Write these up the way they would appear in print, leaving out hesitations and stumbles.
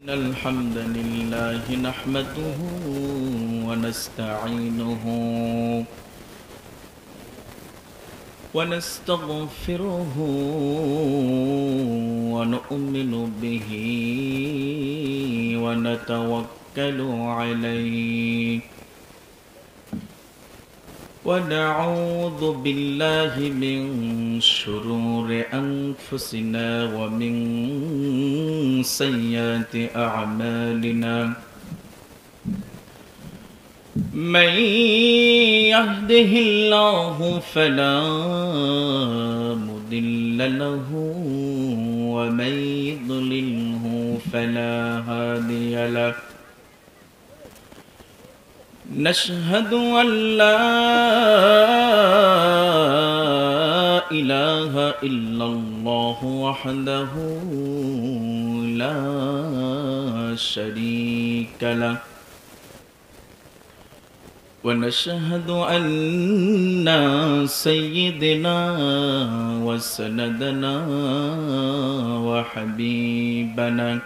إن الحمد لله نحمده ونستعينه ونستغفره ونؤمن به ونتوكل عليه ونعوذ بالله من شرور أنفسنا ومن سيئات أعمالنا من يهده الله فلا مضل له ومن يضلله فلا هادي له نشهد أن لا إله إلا الله وحده لا شريك له ونشهد أن سيدنا وسندنا وحبيبنا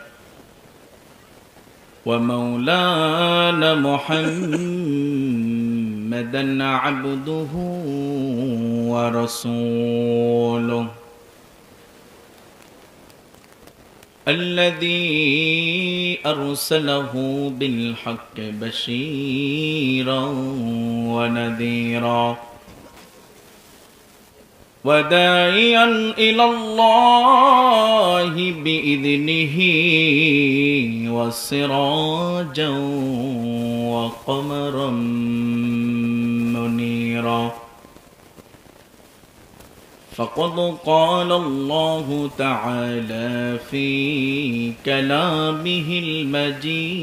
ومولانا محمدا عبده ورسوله الذي أرسله بالحق بشيرا ونذيرا وداعيا إلى الله بإذنه وسراجا وقمرا منيرا فقد قال الله تعالى في كلامه المجيد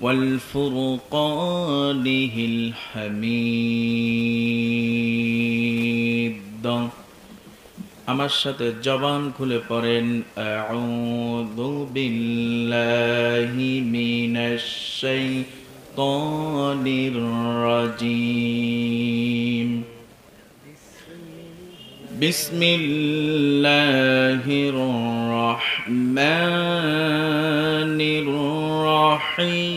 والفرقانه الحميد আমার সাথে জবান খুলে পড়েন আউযু বিল্লাহি মিনাশ শাইতানির রাজীম বিসমিল্লাহির রহমানির রহিম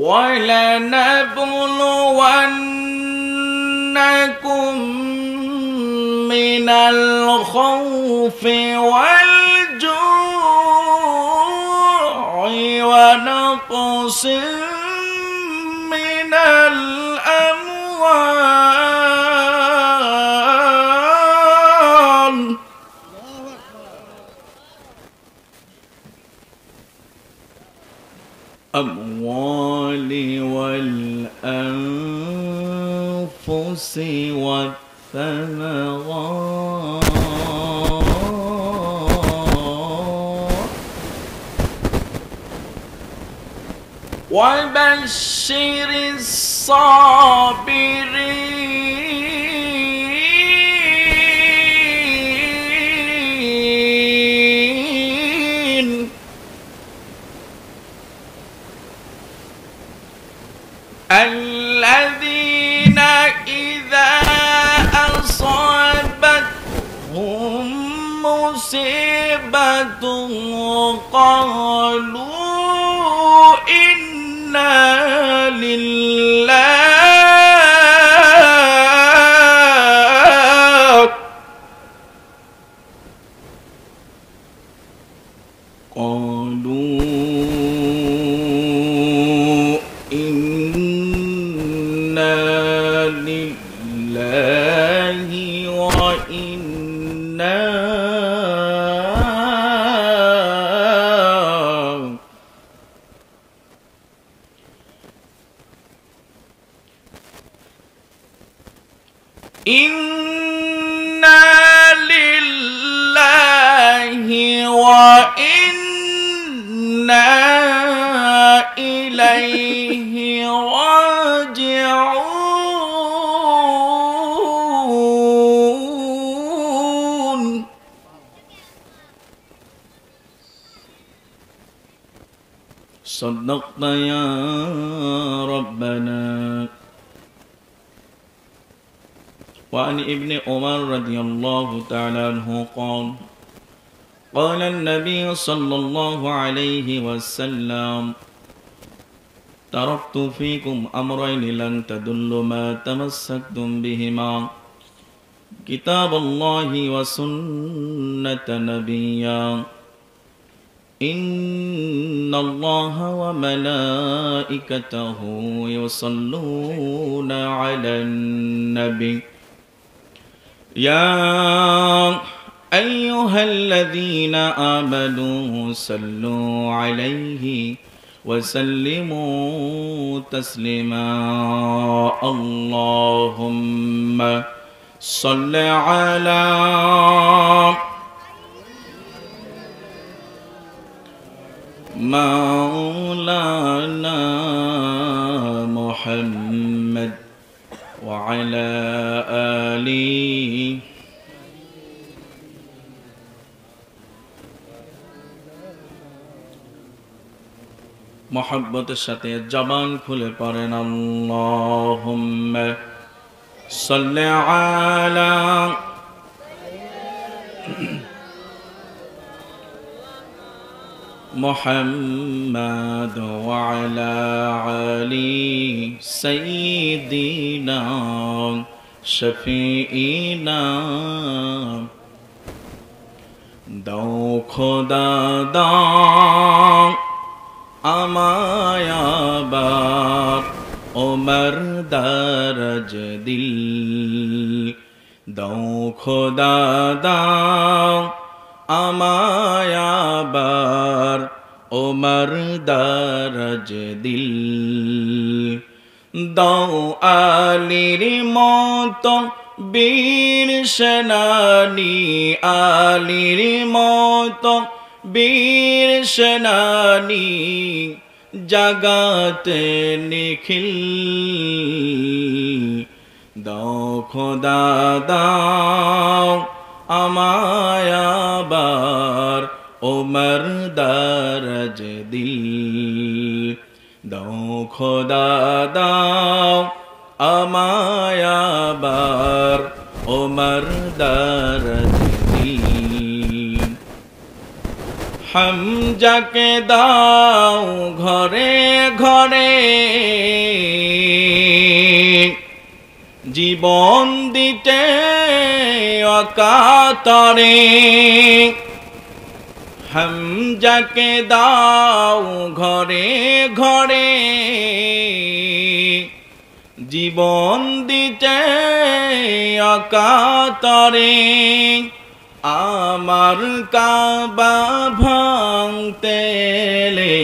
وَلَنَبْلُوَنَّكُمْ مِنَ الْخَوْفِ وَالْجُوعِ وَنَقْصٍ مِنَ الْأَمْوَالِ والأنفس والثمرات وبشر الصابرين الذين إذا أصابتهم مصيبة قالوا إنا لله إنا لله وإنا إليه راجعون صدقت يا ربنا وعن ابن عمر رضي الله تعالى عنه قال قال النبي صلى الله عليه وسلم تركت فيكم أمرين لن تضلوا ما تمسكتم بهما كتاب الله وسنة نبيا إن الله وملائكته يصلون على النبي يا أيها الذين آمنوا صلوا عليه وسلموا تسليما اللهم صل على مولانا محمد وعلى آله मोहब्बत साथे जबान खुले पढ़ें अल्लाहुम्मा सल्लि अला मुहम्मद व अला आलि सय्यिदिना शफीइना दो खुदा दां আমায়াবার ওমর দরজ দিল দাও খোদা দাও আমায়াবার ওমর দরজ দিল দাও আলীর মতো বীর সেনানী আলীর মতো বীর সেনানী জাগাতে নিখিল দাও খোদা দাও আমায়াবার ওমর দরজ দিল দাও খোদা দাও আমায়াবার ওমর দরজ দিল হামজাকে দাও ঘরে ঘরে জীবন দিতে অকাতরে হামজাকে দাও ঘরে ঘরে জীবন দিতে অকাতরে আমার কাবা ভাঙতে এলে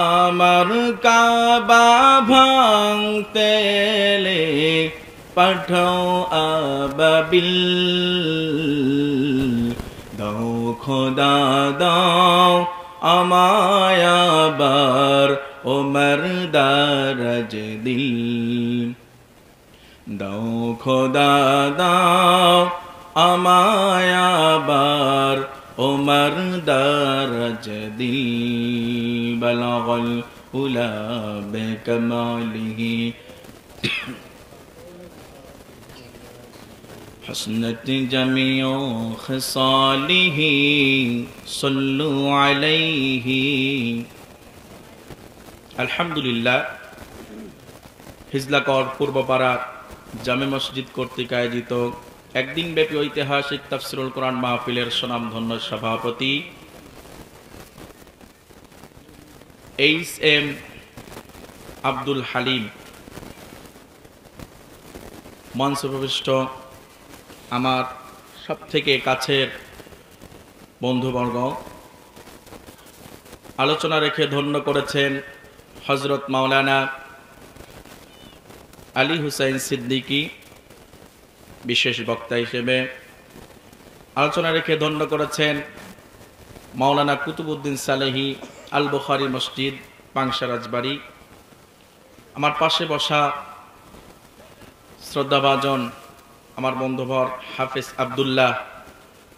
আমার কাবা ভাঙতে এলে পাঠাও আবাবিল দাও খোদা দাও আমায়াবার ওমর দরজ দিল দাও খোদা দাও আমায়াবার ওমর দরজ দিল বলগল উলা বিকমালিহি حسنت جميع خصاله صلوا عليه আলহামদুলিল্লাহ হিজলাকর পূর্বপাড়া জামে মসজিদ কর্তৃক আয়োজিত একদিন ব্যাপী ঐতিহাসিক তাফসিরুল কোরআন মাহফিলের সুনামধন্য সভাপতি এইচ.এম. আব্দুল হালিম, মঞ্চপ্রবিষ্ট আমার সবথেকে কাছের বন্ধুবর্গ, আলোচনা রেখে ধন্য করেছেন হযরত মাওলানা আলী হুসাইন সিদ্দিকী বিশেষ বক্তা হিসেবে, আলোচনা রেখে ধন্য করেছেন মাওলানা কুতুবউদ্দিন সালেহী আল বুখারী মসজিদ পাংশা রাজবাড়ী। আমার পাশে বসা শ্রদ্ধাভাজন আমার বন্ধুবর হাফেজ আব্দুল্লাহ,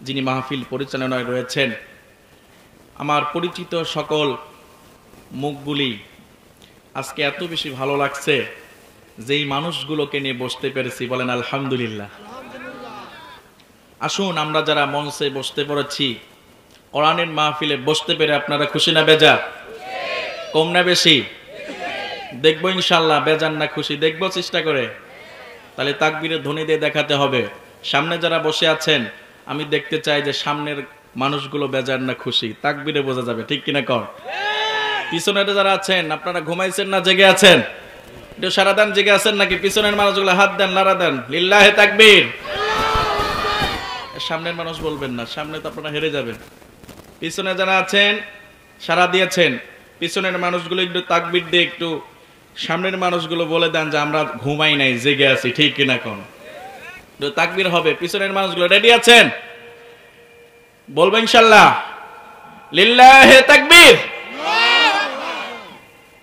যিনি মাহফিল পরিচালনায় রয়েছেন। আমার পরিচিত সকল মুখগুলি আজকে এত বেশি ভালো লাগছে যেই মানুষগুলোকে নিয়ে বসতে পেরেছি বলেন আলহামদুলিল্লাহ। আসুন আমরা যারা মঞ্চে বসতে পেরেছি, কোরআনের মাহফিলে বসতে পেরে আপনারা খুশি না বেজার? কম না বেশি? দেখবো ইনশাল্লাহ, বেজার না খুশি দেখবো চেষ্টা করে। তাহলে তাকবীরের ধ্বনি দিয়ে দেখাতে হবে। সামনে যারা বসে আছেন আমি দেখতে চাই যে সামনের মানুষগুলো বেজার না খুশি, তাকবীরে বোঝা যাবে, ঠিক কিনা কর? পিছনে যারা আছেন আপনারা ঘুমাইছেন না জেগে আছেন? একটু সারা দেন, জেগে আছেন নাকি? পিছনের মানুষগুলো হাত দেন, নাড়া দেন, লিল্লাহে তাকবীর। সামনের মানুষ বলবেন না, সামনে তো আপনারা হেরে যাবেন। পিছনে যারা আছেন সারা দিয়েছেন, পিছনের মানুষগুলো একটু তাকবীর দিয়ে একটু সামনের মানুষগুলো বলে দেন যে আমরা ঘুমাই নাই, জেগে আছি, ঠিক কিনা কোন? তাকবীর হবে। পিছনের মানুষগুলো রেডি আছেন? বলবো ইনশাল্লাহ, লিল্লাহে তাকবীর।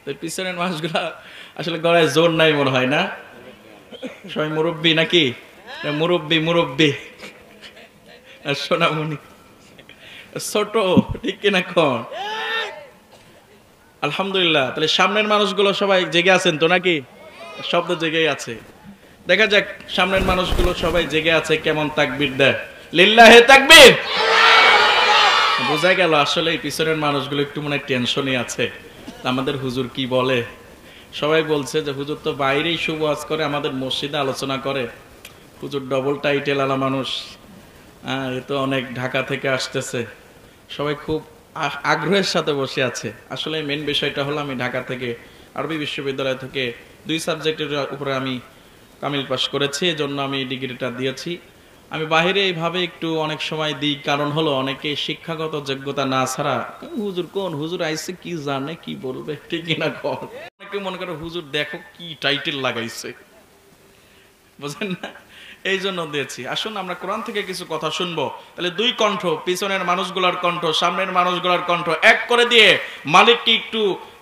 তো পিছনের মানুষগুলো আসলে গলায় জোর নাই মনে হয় না? সবাই মুরব্বী নাকি? মুরব্বী মুরব্বী সোনামণি ছোট, ঠিক কিনা কোন? আলহামদুলিল্লাহ। তাহলে সামনের মানুষগুলো সবাই জেগে আছেন তো নাকি? শব্দ জেগেই আছে। দেখা যাক সামনের মানুষগুলো সবাই জেগে আছে কেমন তাকবীর দেয়। লিল্লাহে তাকবীর। বোঝা গেল আসলে এই পিছনের মানুষগুলো একটু মনে টেনশনই আছে, আমাদের হুজুর কি বলে। সবাই বলছে যে হুজুর তো বাইরেই শুভ ওয়াজ করে, আমাদের মসজিদে আলোচনা করে। হুজুর ডবল টাইটেল আলা মানুষ, এ তো অনেক ঢাকা থেকে আসতেছে। সবাই খুব আগ্রহের সাথে বসে আছে। আসলে মেন বিষয়টা হলো আমি ঢাকা থেকে আরবি বিশ্ববিদ্যালয় থেকে 2 সাবজেক্টের উপরে আমি কামিল পাস করেছি, এজন্য আমি ডিগ্রিটা দিয়েছি। আমি বাহিরে এইভাবে একটু অনেক সময় দিই, কারণ হলো অনেকে শিক্ষাগত যোগ্যতা না ছাড়া হুজুর কোন হুজুর আইছে, কি জানে, কি বলবে, ঠিক কিনা কর। অনেকে মনে করে হুজুর দেখো কি টাইটেল লাগাইছে, বুঝেন না? এই জন্য দিয়েছি। আসুন আমরা কোরআন থেকে কিছু কথা শুনবো। তাহলে 2 কণ্ঠ, পিছনের মানুষগুলোর কণ্ঠ, সামনের মানুষগুলোর কণ্ঠ এক করে দিয়ে মালিককে একটু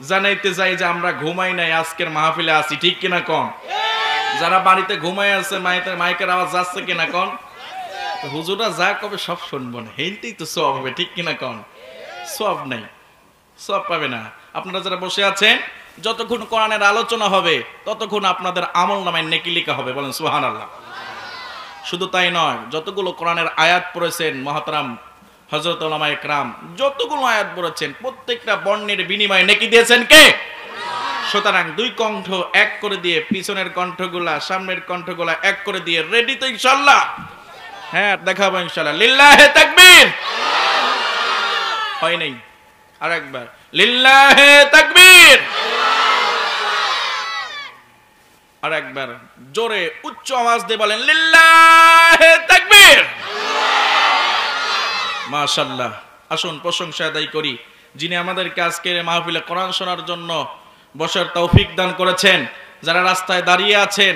জানাইতে যাই যে আমরা ঘুমাই নাই, আজকের মাহফিলে আছি, ঠিক কিনা কোন? যারা বাড়িতে ঘুমাই আছে মাইকের আওয়াজ যাচ্ছে কিনা কোন? হুজুরা যা কবে সব শুনবো না, হেনতেই তো সওয়াব হবে, ঠিক কিনা কোন? সওয়াব নাই, সওয়াব পাবে না। আপনারা যারা বসে আছেন যতক্ষণ কোরআনের আলোচনা হবে ততক্ষণ আপনাদের আমলনামায় নেকি লেখা হবে, বলেন সুবহানাল্লাহ। শুধু তাই নয়, যতগুলো কোরআনের আয়াত পড়েছেন মুহতারাম হযরত উলামায়ে কেরাম, যতগুলো আয়াত পড়েছেন প্রত্যেকটা বর্ণের বিনিময়ে নেকি দিয়েছেন কে? সুতরাং 2 কণ্ঠ এক করে দিয়ে পিছনের কণ্ঠগুলা সামনের কণ্ঠগুলা এক করে দিয়ে রেডি তো ইনশাআল্লাহ? হ্যাঁ, দেখাবো ইনশাআল্লাহ। লিল্লাহে তাকবীর। হয় নাই, আরেকবার লিল্লাহে তাকবীর। আরেকবার জোরে উচ্চ আওয়াজ দিয়ে বলেন লিল্লাহে তাকবীর। মাশাআল্লাহ। আসুন প্রশংসা আদায় করি যিনি আমাদেরকে আজকের মাহফিলে কোরআন শোনার জন্য বসার তৌফিক দান করেছেন। যারা রাস্তায় দাঁড়িয়ে আছেন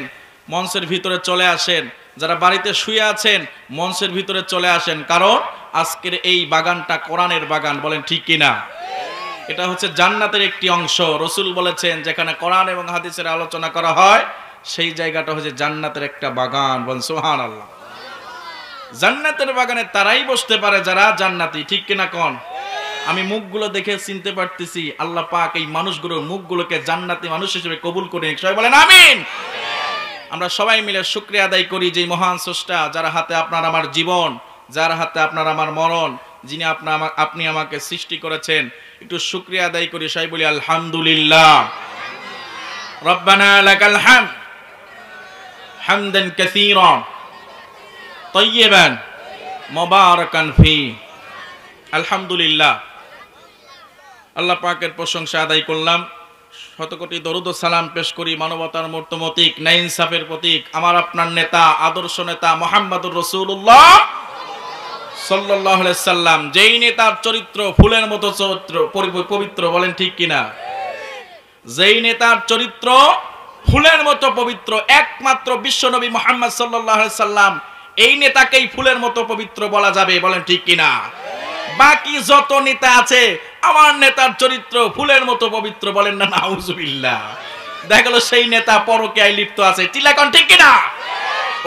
মঞ্চের ভিতরে চলে আসেন, যারা বাড়িতে শুয়ে আছেন মঞ্চের ভিতরে চলে আসেন, কারণ আজকের এই বাগানটা কোরআনের বাগান, বলেন ঠিক কিনা? এটা হচ্ছে জান্নাতের একটি অংশ। রাসূল বলেছেন যেখানে কোরআন এবং হাদিসের আলোচনা করা হয় সেই জায়গাটা হচ্ছে জান্নাতের একটা বাগান, বলেন সুবহানাল্লাহ। জান্নাতের বাগানে তারাই বসতে পারে যারা জান্নাতি, ঠিক কিনা কোন? আমি মুখগুলো দেখে চিনতে পারতেছি, আল্লাহ পাক এই মানুষগুলোর মুখগুলোকে জান্নাতি মানুষ হিসেবে কবুল করে নিক। সবাই বলেন আমিন। আমরা সবাই মিলে শুকরিয়া আদায় করি যে মহান স্রষ্টা যার হাতে আপনার আমার জীবন, যার হাতে আপনার আমার মরণ, যিনি আপনি আমাকে সৃষ্টি করেছেন। একটু শুকরিয়া আদায় করি, সবাই বলি আলহামদুলিল্লাহ। রব্বানা লাকাল হামদ হামদান কাসীরান তাইয়িবান মুবারাকান ফি। আলহামদুলিল্লাহ। আল্লাহ পাকের প্রশংসা আদায় করলাম, শতকোটি দরুদ ও সালাম পেশ করি মানবতার মূর্ত প্রতীক, ন্যায় ইনসাফের প্রতীক, আমার আপনার নেতা, আদর্শ নেতা মুহাম্মদুর রাসূলুল্লাহ সাল্লাল্লাহু আলাইহি সাল্লাম। যেই নেতার চরিত্র ফুলের মতো পবিত্র, বলেন ঠিক কিনা? যেই নেতার চরিত্র ফুলের মতো পবিত্র একমাত্র বিশ্বনবী মুহাম্মদ সাল্লাল্লাহু আলাইহি সাল্লাম, এই নেতাকেই ফুলের মতো পবিত্র বলা যাবে, বলেন ঠিক কিনা? বাকি যত নেতা আছে আমার নেতার চরিত্র ফুলের মতো পবিত্র, বলেন না নাউজুবিল্লাহ। দেখা গেল সেই নেতা পরকীয়ায় লিপ্ত আছে, চিল্লাকন ঠিক কিনা?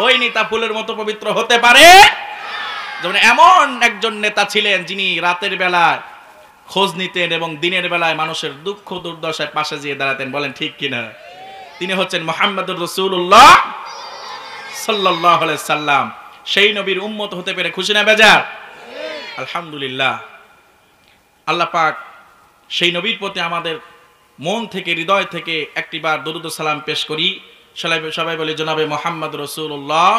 ওই নেতা ফুলের মতো পবিত্র হতে পারে? যেমন এমন একজন নেতা ছিলেন যিনি রাতের বেলায় খোঁজ নিতেন এবং দিনের বেলায় মানুষের দুঃখ দুর্দশায় পাশে গিয়ে দাঁড়াতেন, বলেন ঠিক কিনা? তিনি হচ্ছেন মুহাম্মদুর রাসূলুল্লাহ সাল্লাল্লাহু আলাইহি সাল্লাম। সেই নবীর উম্মত হতে পেরে খুশি না বেজার? আলহামদুলিল্লাহ। আল্লাহ পাক সেই নবীর প্রতি আমাদের মন থেকে, হৃদয় থেকে একটিবার দরুদ ও সালাম পেশ করি। সবাই বলে জনাবে মুহাম্মদ রাসূলুল্লাহ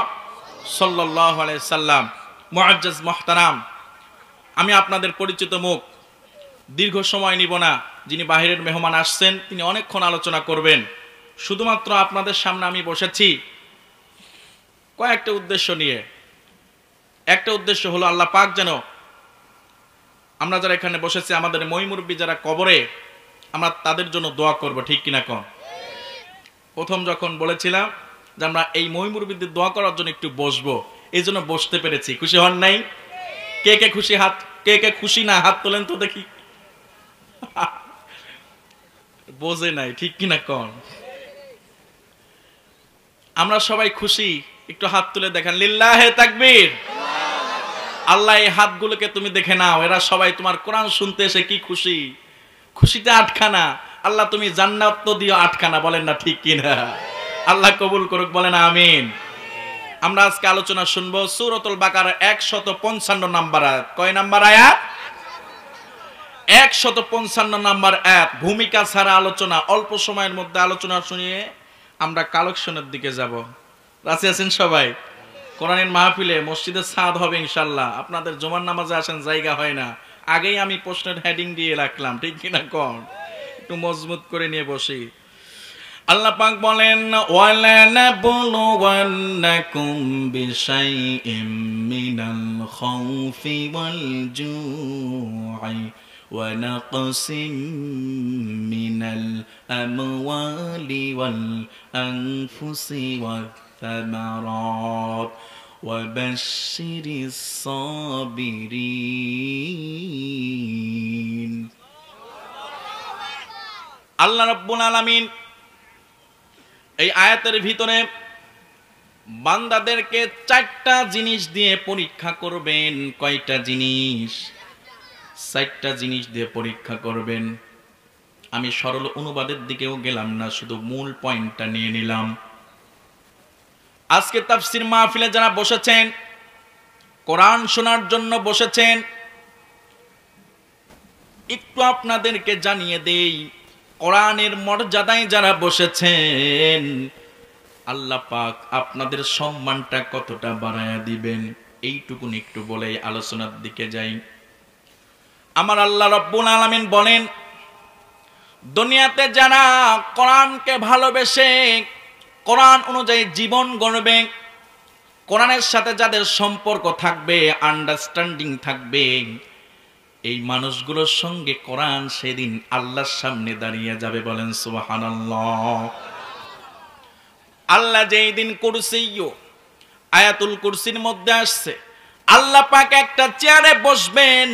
সাল্লাল্লাহু আলাইহি সাল্লাম। মুআজ্জাজ মুহতারাম, আমি আপনাদের পরিচিত মুখ, দীর্ঘ সময় নিব না। যিনি বাহিরের মেহমান আসছেন তিনি অনেকক্ষণ আলোচনা করবেন। শুধুমাত্র আপনাদের সামনে আমি বসেছি কয়েকটা উদ্দেশ্য নিয়ে। একটা উদ্দেশ্য হলো আল্লাহ পাক যেন আমরা যারা এখানে বসেছি, আমাদের মঈমুরব্বী যারা কবরে, আমরা তাদের জন্য দোয়া করব, ঠিক কিনা কোন? প্রথম যখন বলেছিলাম যে আমরা এই মঈমুরব্বীদের দোয়া করার জন্য একটু বসবো, এই জন্য বসতে পেরেছি। খুশি হন নাই? কে কে খুশি? কে কে খুশি না হাত তোলেন তো দেখি। বোঝে নাই, ঠিক কিনা কোন? আমরা সবাই খুশি, একটু হাত তুলে দেখেন। লিল্লাহে তাকবীর। আল্লাহ এই হাতগুলোকে তুমি দেখে নাও, এরা সবাই তোমার কোরআন শুনতে এসে কি খুশি। খুশিতে আটখানা। আল্লাহ তুমি জান্নাত তো দিও আটখানা, বলেন না ঠিক কিনা? আল্লাহ কবুল করুক, বলেন আমিন। আমরা আজকে আলোচনা শুনবো সূরাতুল বাকারার 155 নাম্বার আয়াত। কয় নাম্বার আয়াত? 155 নাম্বার আয়াত। ভূমিকা ছাড়া আলোচনা, অল্প সময়ের মধ্যে আলোচনা শুনিয়ে আমরা কালেকশনের দিকে যাব। রাজি আছেন সবাই? কোরআনের মাহফিলে মসজিদে ছাদ হবে ইনশাআল্লাহ। আপনাদের জুমার নামাজে আসেন, জায়গা হয় না। আগেই আমি প্রশ্নের হেডিং দিয়ে রাখলাম, ঠিক কিনা কোন? একটু মজবুত করে নিয়ে বসি। আল্লাহ পাক বলেন, ওয়ালানাবলুওয়ান্নাকুম বিশাইইম মিনাল খাউফি ওয়াল জু'i ওয়া নাকসিম মিনাল আমওয়ালি ওয়াল আনফুসি ওয়াত থামারাত ওয়া বাশশিরিস সাবিরিন। আল্লাহ রাব্বুল আলামিন এই আয়াতের ভিতরে বান্দাদেরকে 4টা জিনিস দিয়ে পরীক্ষা করবেন। কয়টা জিনিস? 4টা জিনিস দিয়ে পরীক্ষা করবেন। আমি সরল অনুবাদের দিকেও গেলাম না, শুধু মূল পয়েন্টটা নিয়ে নিলাম। আজকে তাফসীর মাহফিলে যারা বসেছেন, কোরআন শোনার জন্য বসেছেন, একটু আপনাদেরকে জানিয়ে দেই, কোরআনের মর্যাদায় যারা বসেছেন, আল্লাহ পাক আপনাদের সম্মানটা কতটা বাড়ায়া দিবেন, এইটুকুন একটু বলে আলোচনার দিকে যাই। আমার আল্লাহ রাব্বুল আলামিন বলেন, দুনিয়াতে যারা কোরআনকে ভালোবেসে কোরআন অনুযায়ী জীবন গড়বে, কোরআনের সাথে যাদের সম্পর্ক থাকবে, আন্ডারস্ট্যান্ডিং থাকবে, এই মানুষগুলোর সঙ্গে কোরআন সেদিন আল্লাহর সামনে দাঁড়িয়ে যাবে। বলেন সুবহানাল্লাহ। আল্লাহ যেই দিন কুরসিয়্য, আয়াতুল কুরসির মধ্যে আসছে, আল্লাহ পাক একটা চেয়ারে বসবেন।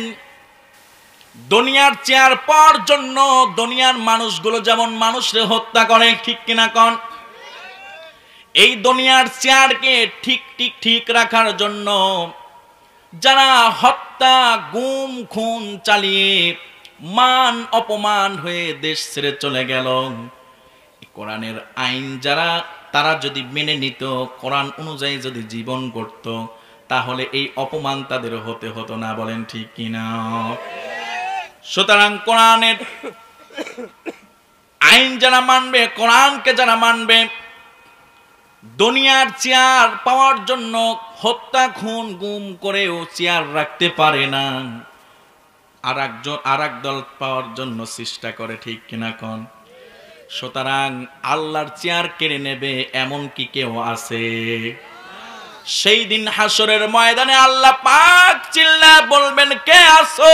দুনিয়ার চেয়ার পাওয়ার জন্য দুনিয়ার মানুষগুলো যেমন মানুষরে হত্যা করে, ঠিক কিনা কোন? এই দুনিয়ার চেয়ারকে ঠিক রাখার জন্য যারা হত্যা, গুম, খুন চালিয়ে মান অপমান হয়ে দেশ ছেড়ে চলে গেল, কোরআনের আইন যারা, তারা যদি মেনে নিত, কোরআন অনুযায়ী যদি জীবন গড়ত, তাহলে এই অপমান তাদের হতে হতো না। বলেন ঠিক কিনা? সুতরাং কোরআনের আইন যারা মানবে, কোরআনকে যারা মানবে, দুনিয়ার চেয়ার পাওয়ার জন্য হত্যা, খুন, গুম করেও চেয়ার রাখতে পারে না, আর এক দল পাওয়ার জন্য চেষ্টা করে, ঠিক কিনা কোন? সুতরাং আল্লাহর চেয়ার কেড়ে নেবে এমন কি কেউ আছে? সেই দিন হাসরের ময়দানে আল্লাহ পাক চিল্লায় বলবেন, কে আছো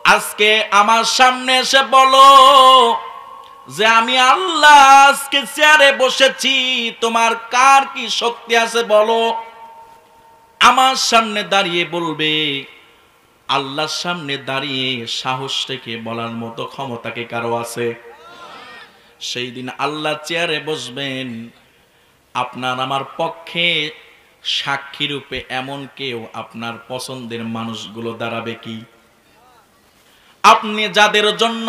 আজকে আমার সামনে এসে বলো যে আমি আল্লাহ আজকে চেয়ারে বসেছি, তোমার কার কি শক্তি আছে বলো। আমার সামনে দাঁড়িয়ে বলবে, আল্লাহর সামনে দাঁড়িয়ে সাহস রেখে বলার মতো ক্ষমতা কি কারো আছে? সেই দিন আল্লাহ চেয়ারে বসবেন, আপনার আমার পক্ষে সাক্ষী রূপে এমন কেউ আপনার পছন্দের মানুষগুলো দাঁড়াবে কি? আপনি যাদের জন্য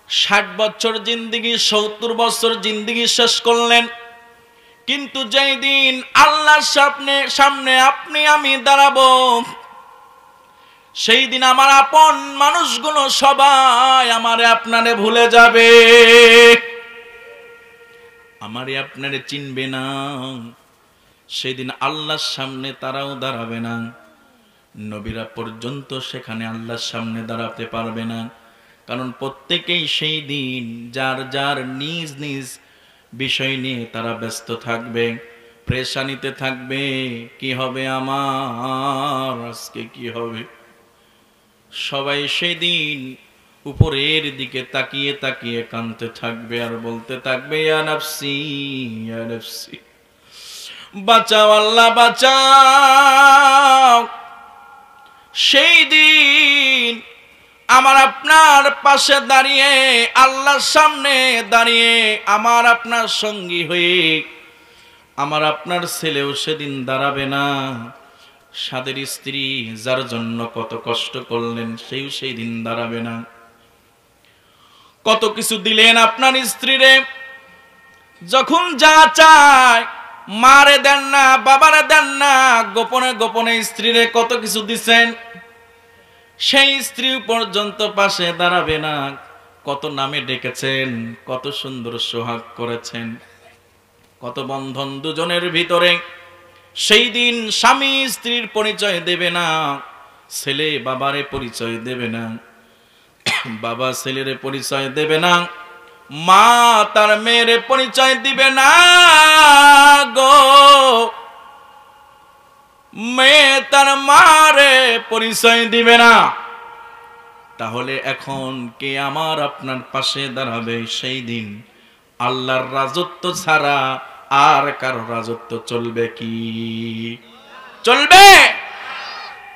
60 বছর জিন্দেগি, 70 বছর জিন্দেগি শেষ করলেন, কিন্তু যেই দিন আল্লাহর সামনে আপনি আমি দাঁড়াবো, সেই দিন আমার আপন মানুষগুলো সবাই আমারে আপনারে ভুলে যাবে, আমারে আপনারে চিনবে না। সেদিন আল্লাহর সামনে তারাও দাঁড়াবে না, নবীরা পর্যন্ত সেখানে আল্লাহর সামনে দাঁড়াতে পারবে না। কারণ প্রত্যেকেই সেই দিন যার যার নিজ নিজ বিষয় নিয়ে তারা ব্যস্ত থাকবে, প্রেশানিতে থাকবে। কি হবে আমার, আজকে কি হবে? সবাই সেই দিন উপরের দিকে তাকিয়ে তাকিয়ে কাঁদতে থাকবে আর বলতে থাকবে, ইয়া নাফসি ইয়া নাফসি, বাঁচাও আল্লাহ বাঁচাও। সেই দিন আমার আপনার পাশে দাঁড়িয়ে, আল্লাহর সামনে দাঁড়িয়ে, আমার আপনার সঙ্গী হয়ে আমার আপনার ছেলেও সেদিন দাঁড়াবে না। সাদের স্ত্রী যার জন্য কত কষ্ট করলেন, সেই দিন দাঁড়াবে না। কত কিছু দিলেন আপনার স্ত্রীরে, যখন যা চায় মারে দেন না, বাবারে দেন না, গোপনে গোপনে স্ত্রীরে কত কিছু দিছেন, সেই স্ত্রী পর্যন্ত পাশে দাঁড়াবে না। কত নামে ডেকেছেন, কত সুন্দর সোহাগ করেছেন, কত বন্ধন দুজনের ভিতরে। সেই দিন স্বামী স্ত্রীর পরিচয় দেবে না, ছেলে বাবারে পরিচয় দেবে না, বাবা ছেলের পরিচয় দেবে না, মা তার মেয়ের পরিচয় দিবে না গো, মেয়ে তার মারে পরিচয় দিবে না। তাহলে এখন কে আমার আপনার পাশে দাঁড়াবে? সেই দিন আল্লাহর রাজত্ব ছাড়া আর কারো রাজত্ব চলবে কি? চলবে?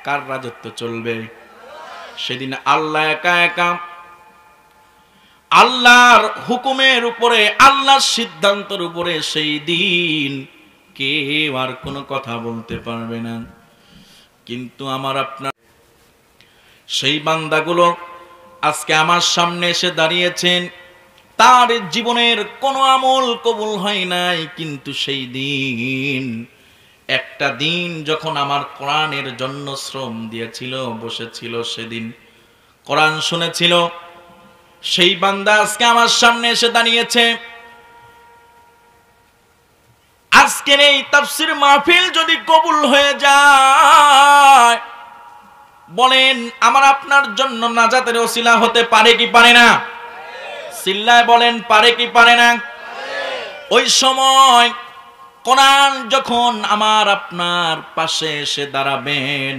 কার রাজত্ব চলবে? সেদিন আল্লাহ একা একা, আল্লাহর হুকুমের উপরে, আল্লাহর সিদ্ধান্তের উপরে সেই দিন কেউ আর কোনো কথা বলতে পারবে না। কিন্তু আমার আপনার সেই বান্দাগুলো আজকে আমার সামনে এসে দাঁড়িয়েছেন, তার জীবনের কোনো আমল কবুল হয় নাই, কিন্তু সেই দিন, একটা দিন যখন আমার কোরআনের জন্য শ্রম দিয়েছিল, বসেছিল, সেদিন কোরআন শুনেছিল, সেই বান্দা আজকে আমার সামনে এসে দাঁড়িয়েছে। আজকের এই তাফসীর মাহফিল যদি কবুল হয়ে যায়, বলেন আমার আপনার জন্য নাজাতের ওসিলা হতে পারে কি পারে না? চিল্লায় বলেন, পারে কি পারে না? ওই সময় কোরআন যখন আমার আপনার পাশে এসে দাঁড়াবেন,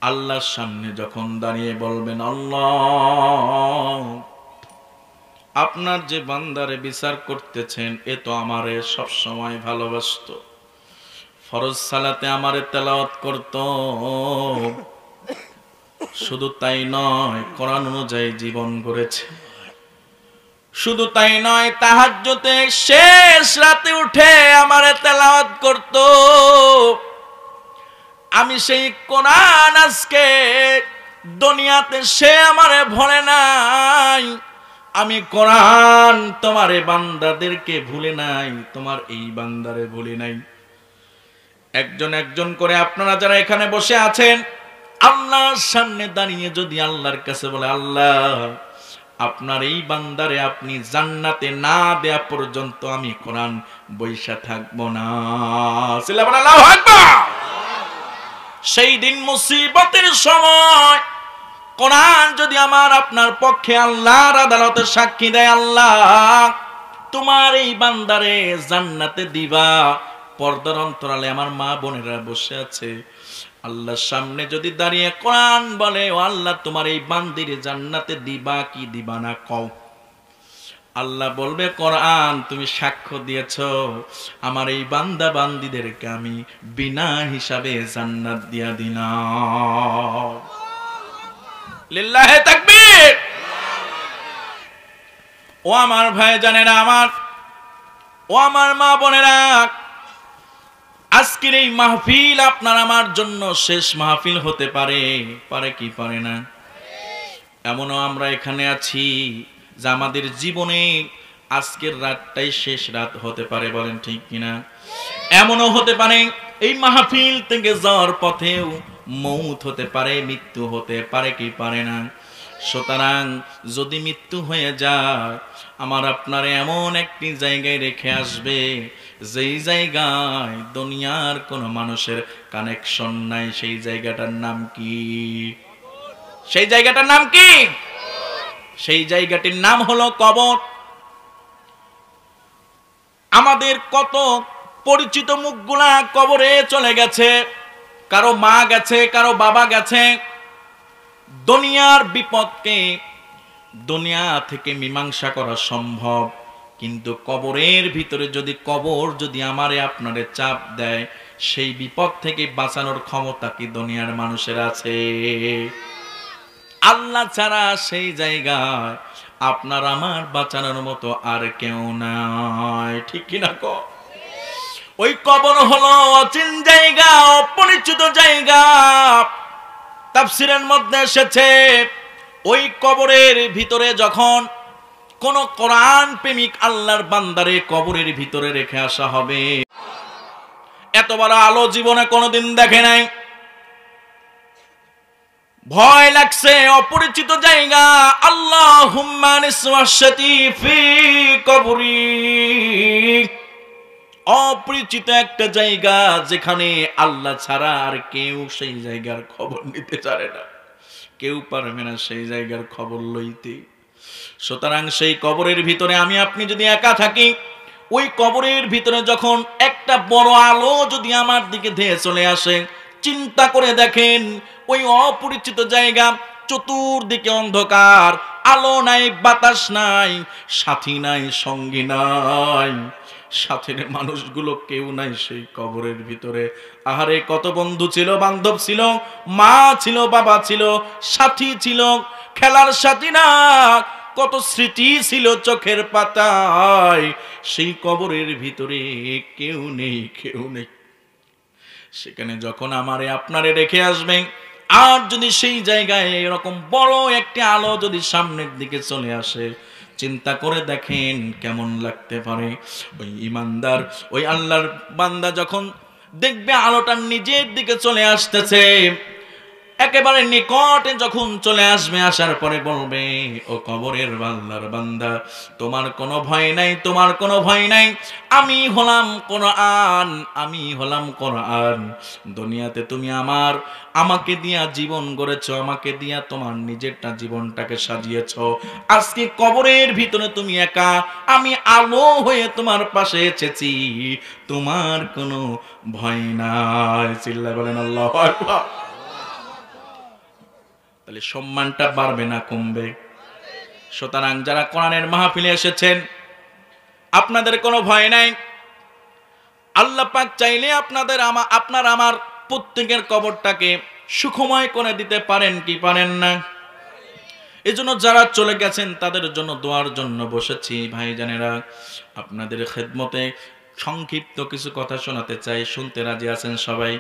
আল্লাহর সামনে যখন দাঁড়িয়ে বলবেন, আল্লাহ আপনার যে বান্দারে বিচার করতেছেন, এ তো আমারে সব সময় ভালোবাসতো, ফরজ সালাতে আমারে তেলাওয়াত করত, শুধু তাই নয় কোরআন অনুযায়ী জীবন গড়েছে, শুধু তাই নয় তাহাজ্জুদে শেষ রাতে উঠে আমারে তেলাওয়াত করত। আমি সেই কোরআন আজকে দুনিয়াতে সে আমারে ভুলে নাই, আমি কোরআন তোমারে বান্দাদেরকে ভুলে নাই, তোমার এই বান্দারে ভুলে নাই। একজন একজন করে আপনারা যারা এখানে বসে আছেন, আল্লাহর সামনে দাঁড়িয়ে যদি আল্লাহর কাছে বলে, আল্লাহ আপনার এই বান্দারে আপনি জান্নাতে না দেয়া পর্যন্ত আমি কোরআন বইসা থাকবো না। আল্লাহু আকবার। সেই দিন মুসিবতের সময় কোরআন যদি আমার আপনার পক্ষে আল্লাহর আদালতে সাক্ষী দেয়, আল্লাহ তোমার এই বান্দারে জান্নাতে দিবা, পর্দার অন্তরালে আমার মা বোনেরা বসে আছে, আল্লাহর সামনে যদি দাঁড়িয়ে কোরআন বলে, ও আল্লাহ তোমার এই বান্দিরে জান্নাতে দিবা কি দিবা না কও, আল্লাহ বলবে, কোরআন তুমি সাক্ষ্য দিয়েছো আমার এই বান্দা বান্দিদেরকে আমি বিনা হিসাবে জান্নাত দিয়া দিলাম। লিল্লাহে তাকবীর। ও আমার ভাই জানেরা, ও আমার মা বোনেরা, আজকের এই মাহফিল আপনার আমার জন্য শেষ মাহফিল হতে পারে, পারে কি পারে না? এমনও আমরা এখানে আছি যে আমাদের জীবনে আজকের রাতটাই শেষ রাত হতে পারে, বলেন ঠিক কিনা? এমনও হতে পারে এই মাহফিল থেকে যাওয়ার পথেও মৌত হতে পারে, মৃত্যু হতে পারে কি পারে না? সুতরাং যদি মৃত্যু হয়ে যায়, আমার আপনার এমন একটি জায়গায় রেখে আসবে যেই জায়গায় দুনিয়ার কোনো মানুষের কানেকশন নাই। সেই জায়গাটার নাম কি? সেই জায়গাটার নাম কি? সেই জায়গাটির নাম হলো কবর। আমাদের কত পরিচিত মুখগুলা কবরে চলে গেছে, কারো মা গেছে, কারো বাবা গেছে। দুনিয়ার বিপদকে দুনিয়া থেকে মীমাংসা করা সম্ভব, কিন্তু কবরের ভিতরে যদি কবর যদি আমারে আপনারে চাপ দেয়, সেই বিপদ থেকে বাঁচানোর ক্ষমতা কি দুনিয়ার মানুষের আছে? আল্লাহ ছাড়া সেই জায়গায় আপনার আমার বাঁচানোর মতো আর কেউ নাই, ঠিক কিনা কও? ওই কবর হলো অচিন জায়গা, অপরিচিত জায়গা। তাফসীরের মধ্যে এসেছে ওই কবরের ভিতরে যখন কোন কোরআন প্রেমিক আল্লাহর বান্দারে কবরের ভিতরে রেখে আসা হবে, এত বড় আলো জীবনে কোনোদিন দেখে নাই। ভয় লাগছে, অপরিচিত জায়গা। আল্লাহুম্মা নিসওয়াশাতি ফি কবরি, অপরিচিত একটা জায়গা যেখানে আল্লাহ ছাড়া আর কেউ সেই জায়গার খবর নিতে পারে না, কেউ পারবে না সেই জায়গার খবর লইতে। সুতরাং সেই কবরের ভিতরে আমি আপনি যদি একা থাকি, ওই কবরের ভিতরে যখন একটা বড় আলো যদি আমার দিকে ধেয়ে চলে আসে, চিন্তা করে দেখেন ওই অপরিচিত জায়গা, চতুর্দিকে অন্ধকার, আলো নাই, বাতাস নাই, সাথী নাই, সঙ্গী নাই, সাথের মানুষগুলো কেউ নাই সেই কবরের ভিতরে। আহারে কত বন্ধু ছিল, বান্ধব ছিল, মা ছিল, বাবা ছিল, সাথী ছিল, খেলার সাথী না, কত স্মৃতি ছিল চোখের পাতায়। সেই কবরের ভিতরে কেউ নেই, কেউ নেই। সেখানে যখন আমারে আপনারে রেখে আসবেন, আর যদি সেই জায়গায় এরকম বড় একটি আলো যদি সামনের দিকে চলে আসে, চিন্তা করে দেখেন কেমন লাগতে পারে। ওই ইমানদার, ওই আল্লাহর বান্দা যখন দেখবে আলোটা নিজের দিকে চলে আসতেছে, একেবারে নিকটে যখন চলে আসবে, আসার পরে বলবে, ও কবরের আল্লাহর বান্দা, তোমার কোনো ভয় নাই, তোমার কোনো ভয় নাই। আমি হলাম কোরআন, আমি হলাম কোরআন। দুনিয়াতে তুমি আমাকে দিয়া জীবন গড়েছ, আমাকে দিয়া তোমার নিজেরটা জীবনটাকে সাজিয়েছ। আজকে কবরের ভিতরে তুমি একা, আমি আলো হয়ে তোমার পাশে এসেছি, তোমার কোনো ভয় নাই। চিল্লায় বলেন আল্লাহু আকবার। তাহলে সম্মানটা বাড়বে না কমবে? সুতরাং যারা কোরআনের মাহফিলে এসেছেন, আপনাদের কোনো ভয় নাই। আল্লাহ পাক চাইলে আপনার আমার প্রত্যেকের কবরটাকে সুখময় করে দিতে পারেন কি পারেন না? এজন্য যারা চলে গেছেন তাদের জন্য দোয়ার জন্য বসেছি। ভাইজানেরা, আপনাদের খেদমতে সংক্ষিপ্ত কিছু কথা শোনাতে চাই। শুনতে রাজি আছেন সবাই?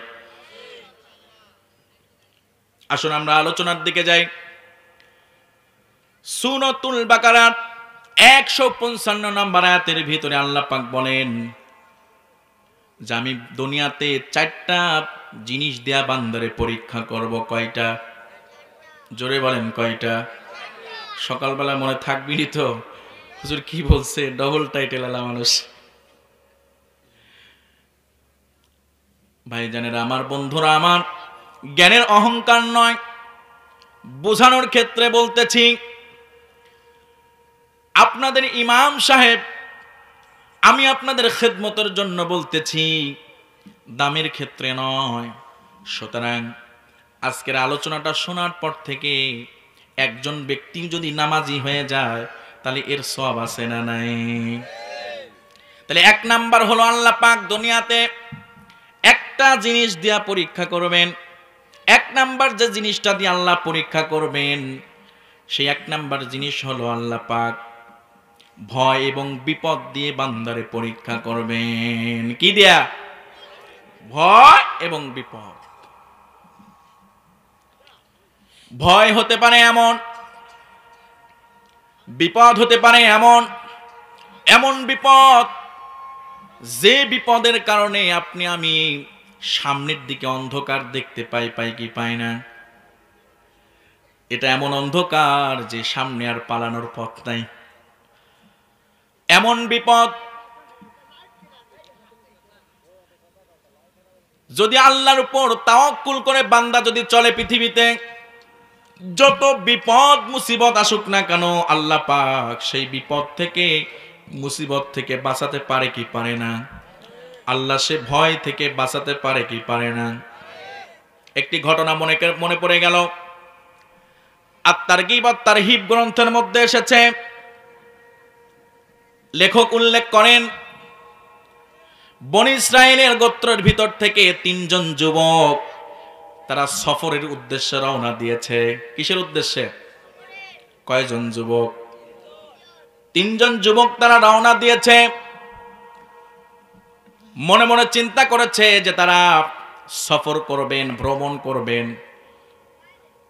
আসুন আমরা আলোচনার দিকে যাই। সূরাতুল বাকারা 155 নম্বর আয়াতের ভিতরে আল্লাহ পাক বলেন যে আমি দুনিয়াতে 4টা জিনিস দেয়া বান্দারে পরীক্ষা করব। কয়টা? জোরে বলেন কয়টা? সকালবেলা মনে থাকবিনি তো? হুজুর কি বলছে, ডবল টাইটেল আলা মানুষ। ভাইজানেরা, আমার বন্ধুরা, আমার জ্ঞানের অহংকার নয়, বোঝানোর ক্ষেত্রে বলতেছি। আপনাদের ইমাম সাহেব, আমি আপনাদের খেদমতের জন্য বলতেছি, দামের ক্ষেত্রে নয়। সুতরাং আজকের আলোচনাটা শোনার পর থেকে একজন ব্যক্তি যদি নামাজি হয়ে যায়, তাহলে এর সওয়াব আছে না নাই? তাহলে 1 নাম্বার হলো আল্লাহ পাক দুনিয়াতে একটা জিনিস দিয়া পরীক্ষা করবেন। 1 নাম্বার যে জিনিসটা দিয়ে আল্লাহ পরীক্ষা করবেন, সেই 1 নাম্বার জিনিস হলো আল্লাহ পাক ভয় এবং বিপদ দিয়ে বান্দারে পরীক্ষা করবেন। কি দিয়া? ভয় এবং বিপদ। ভয় হতে পারে এমন বিপদ হতে পারে এমন এমন বিপদ, যে বিপদের কারণে আপনি আমি সামনের দিকে অন্ধকার দেখতে পাই কি পাই না। এটা এমন অন্ধকার যে সামনে আর পালানোর পথ নাই। এমন বিপদ, যদি আল্লাহর উপর তাওয়াক্কুল করে বান্দা যদি চলে, পৃথিবীতে যত বিপদ মুসিবত আসুক না কেন, আল্লাহ পাক সেই বিপদ থেকে মুসিবত থেকে বাঁচাতে পারে কি পারে না? আল্লাহ সে ভয় থেকে বাঁচাতে পারে কি পারে না? একটি ঘটনা মনে পড়ে গেল। আত-তারগীব ওয়াত-তারহীব গ্রন্থের মধ্যে এসেছে, লেখক উল্লেখ করেন, বনী ইসরাইলের গোত্রের ভিতর থেকে 3 জন যুবক তারা সফরের উদ্দেশ্যে রওনা দিয়েছে। কিসের উদ্দেশ্যে? কয়জন যুবক? 3 জন যুবক তারা রওনা দিয়েছে। মনে মনে চিন্তা করেছে যে তারা সফর করবেন, ভ্রমণ করবেন।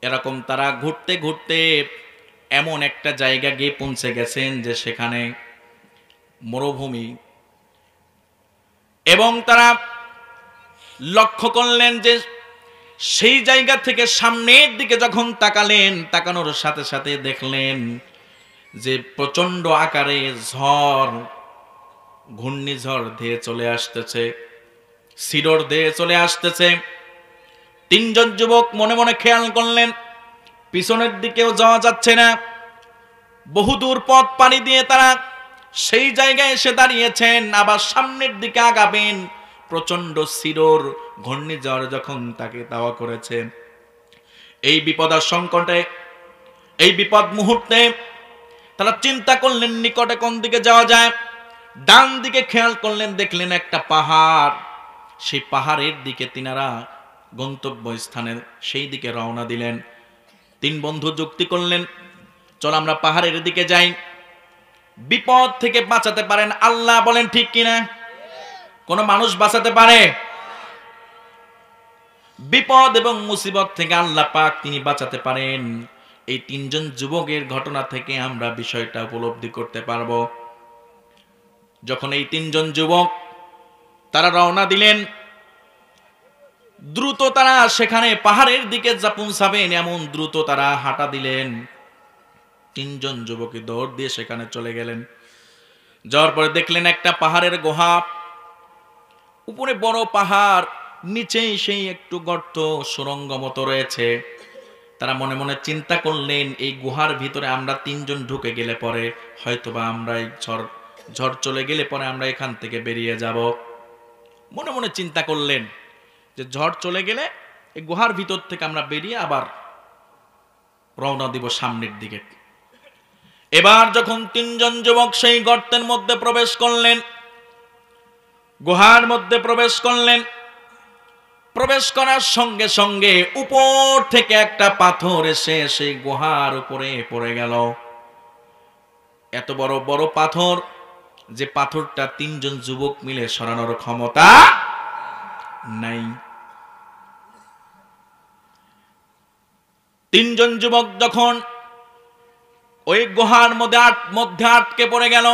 এরকম তারা ঘুরতে ঘুরতে এমন একটা জায়গা গিয়ে পৌঁছে গেছেন যে সেখানে মরুভূমি, এবং তারা লক্ষ্য করলেন যে সেই জায়গা থেকে সামনের দিকে যখন তাকালেন, তাকানোর সাথে সাথে দেখলেন যে প্রচন্ড আকারে ঝড়, ঘূর্ণিঝড় ধেয়ে চলে আসতেছে, শিরোর ধেয়ে চলে আসতেছে। 3 জন যুবক মনে মনে খেয়াল করলেন পিছনের দিকেও যাওয়া যাচ্ছে না। বহুদূর পথ পাড়ি দিয়ে তারা সেই জায়গায় এসে দাঁড়িয়েছেন, আবার সামনের দিকে আগাবেন। প্রচন্ড শিরোর ঘূর্ণিঝড় যখন তাকে তাওয়া করেছে, এই বিপদার সংকটে, এই বিপদ মুহূর্তে তারা চিন্তা করলেন নিকটে কোন দিকে যাওয়া যায়। ডান দিকে খেয়াল করলেন, দেখলেন একটা পাহাড়। সেই পাহাড়ের দিকে তিনারা গন্তব্য স্থানের সেই দিকে রওনা দিলেন। 3 বন্ধু যুক্তি করলেন, চল আমরা পাহাড়ের দিকে যাই, বিপদ থেকে বাঁচাতে পারেন আল্লাহ। বলেন ঠিক কিনা? কোন মানুষ বাঁচাতে পারে? বিপদ এবং মুসিবত থেকে আল্লাহ পাক তিনি বাঁচাতে পারেন। এই 3 জন যুবকের ঘটনা থেকে আমরা বিষয়টা উপলব্ধি করতে পারবো। যখন এই 3 জন যুবক তারা রওনা দিলেন, দ্রুত তারা সেখানে পাহাড়ের দিকে যা পৌঁছাবেন এমন দ্রুত তারা হাঁটা দিলেন। 3 জন যুবকই দৌড় দিয়ে সেখানে চলে গেলেন। যাওয়ার পরে দেখলেন একটা পাহাড়ের গুহা, উপরে বড় পাহাড়, নিচেই সেই একটু গর্ত সুড়ঙ্গ মতো রয়েছে। তারা মনে মনে চিন্তা করলেন এই গুহার ভিতরে আমরা 3 জন ঢুকে গেলে পরে হয়তোবা আমরা এই ঝড় চলে গেলে পরে আমরা এখান থেকে বেরিয়ে যাব। মনে মনে চিন্তা করলেন যে ঝড় চলে গেলে এই গুহার ভিতর থেকে আমরা বেরিয়ে আবার রওনা দিব সামনের দিকে। এবার যখন 3 জন যুবক সেই গর্তের মধ্যে প্রবেশ করলেন, গুহার মধ্যে প্রবেশ করলেন, প্রবেশ করার সঙ্গে সঙ্গে উপর থেকে একটা পাথর এসে সেই গুহার উপরে পড়ে গেল। এত বড় বড় পাথর যে পাথরটা 3 জন যুবক মিলে সরানোর ক্ষমতা নাই। 3 জন যুবক যখন ওই গুহার মধ্যে আটকে পড়ে গেল,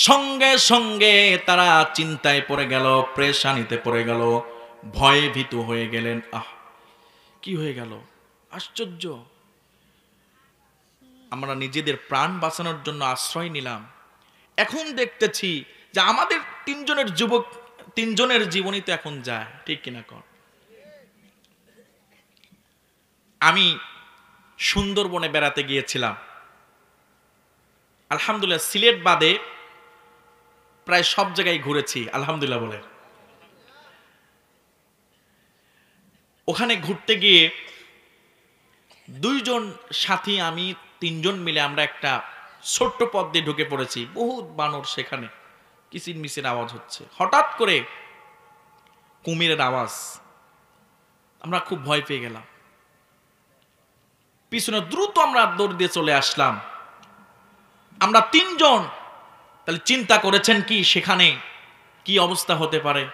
সঙ্গে সঙ্গে তারা চিন্তায় পড়ে গেল, পেরেশানিতে পড়ে গেল, ভয়ে ভীতু হয়ে গেলেন। কি হয়ে গেল? আশ্চর্য, আমরা নিজেদের প্রাণ বাঁচানোর জন্য আশ্রয় নিলাম, এখন দেখতেছি যে আমাদের 3 জনের জীবনই তো এখন যায়। ঠিক কিনা কর? আমি সুন্দরবনে বেড়াতে গিয়েছিলাম। আলহামদুলিল্লাহ, সিলেট বাদে প্রায় সব জায়গায় ঘুরেছি, আলহামদুলিল্লাহ বলে। ওখানে ঘুরতে গিয়ে 2 জন সাথী, আমি 3 জন মিলে আমরা একটা ছোট্ট পথ দিয়ে ঢুকে পড়েছি। বহুত বানর, সেখানে কিচির মিচির আওয়াজ হচ্ছে। হঠাৎ করে কুমিরের আওয়াজ, আমরা খুব ভয় পেয়ে গেলাম। পিছনে দ্রুত আমরা দৌড় দিয়ে চলে আসলাম। আমরা 3 জন। তাহলে চিন্তা করেছেন কি সেখানে কি অবস্থা হতে পারে?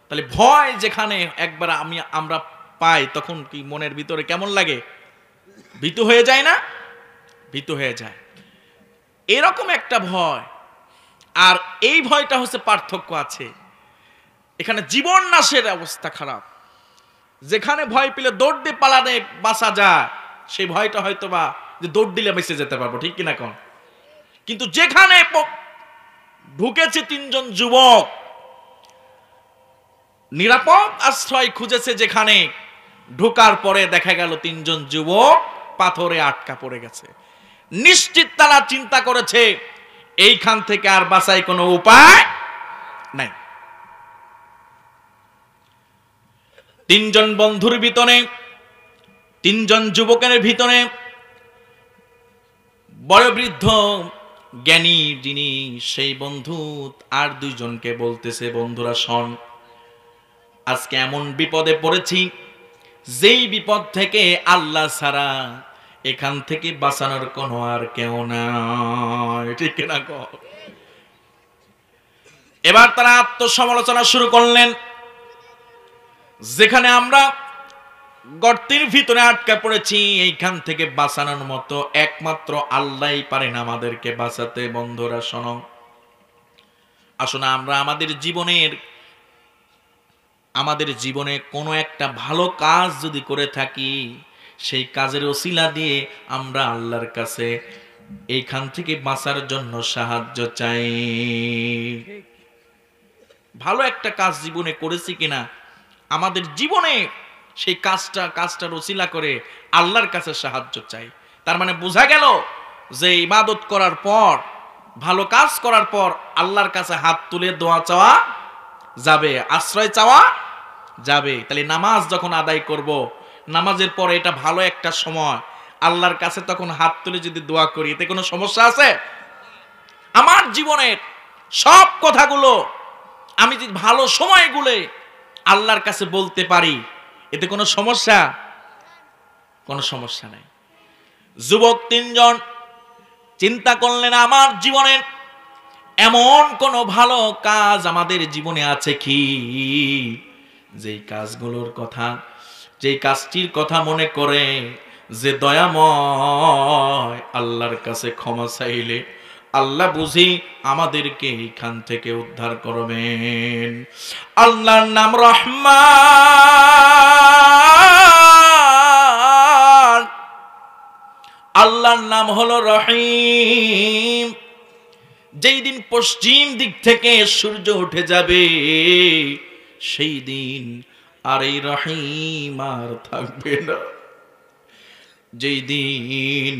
তাহলে ভয় যেখানে একবার আমরা পাই, তখন কি মনের ভিতরে কেমন লাগে? ভীতু হয়ে যায় না? ভীতু হয়ে যায়। এরকম একটা ভয়। আর এই ভয়টা হচ্ছে পার্থক্য আছে, এখানে জীবন নাশের অবস্থা খারাপ। যেখানে ভয় পেলে দৌড় দিয়ে পালানে বাঁচা যায়, সেই ভয়টা হয়তো বা যে দৌড় দিলে বেঁচে যেতে পারবো, ঠিক কিনা কোন? কিন্তু যেখানে ঢুকেছে তিনজন যুবক, নিরাপদ আশ্রয় খুঁজেছে, যেখানে ঢোকার পরে দেখা গেল তিনজন যুবক পাথরে আটকা পড়ে গেছে। নিশ্চিত তারা চিন্তা করেছে এইখান থেকে আর বাঁচাই কোনো উপায় নাই। তিনজন বন্ধুর ভিতরে, তিনজন যুবকের ভিতরে বয়োবৃদ্ধ জ্ঞানী যিনি, সেই বন্ধু আর দুইজনকে বলতেছে, বন্ধুরা শোন, আজকে এমন বিপদে পড়েছি, যেই বিপদ থেকে আল্লাহ ছাড়া এখান থেকে বাঁচানোর কোনো আর কেউ নাই, ঠিক না? এবার তারা আত্মসমালোচনা শুরু করলেন, যেখানে আমরা গর্তের ভিতরে আটকা পড়েছি, এইখান থেকে বাঁচানোর মতো একমাত্র আল্লাহই পারেন আমাদেরকে বাঁচাতে। বন্ধুরা শোনো, আসুন আমরা আমাদের জীবনে কোনো একটা ভালো কাজ যদি করে থাকি, সেই কাজের ওসিলা দিয়ে আমরা আল্লাহর কাছে এইখান থেকে বাঁচার জন্য সাহায্য চাই। ভালো একটা কাজ জীবনে করেছি কিনা, আমাদের জীবনে সেই কাজটার ওসিলা করে আল্লাহর কাছে সাহায্য চাই। তার মানে বোঝা গেল যে ইবাদত করার পর, ভালো কাজ করার পর আল্লাহর কাছে হাত তুলে দোয়া চাওয়া যাবে, আশ্রয় চাওয়া যাবে। তাহলে নামাজ যখন আদায় করব, নামাজের পরে এটা ভালো একটা সময়, আল্লাহর কাছে তখন হাত তুলে যদি দোয়া করি, এতে কোনো সমস্যা আছে? আমার জীবনের সব কথাগুলো আমি যদি ভালো সময়গুলো আল্লাহর কাছে বলতে পারি, এতে কোনো সমস্যা? কোনো সমস্যা নাই। যুবক তিনজন চিন্তা করলেন, আমার জীবনের এমন কোন ভালো কাজ আমাদের জীবনে আছে কি, যেই কাজগুলোর কথা, যেই কাজটির কথা মনে করে যে দয়াময় আল্লাহর কাছে ক্ষমা চাইলে আল্লাহ বুঝি আমাদেরকে এইখান থেকে উদ্ধার করবেন। আল্লাহর নাম রহমান, আল্লাহর নাম হলো রহিম। যেই দিন পশ্চিম দিক থেকে সূর্য উঠে যাবে, সেই দিন আর এই রহিম আর থাকবে না। যেই দিন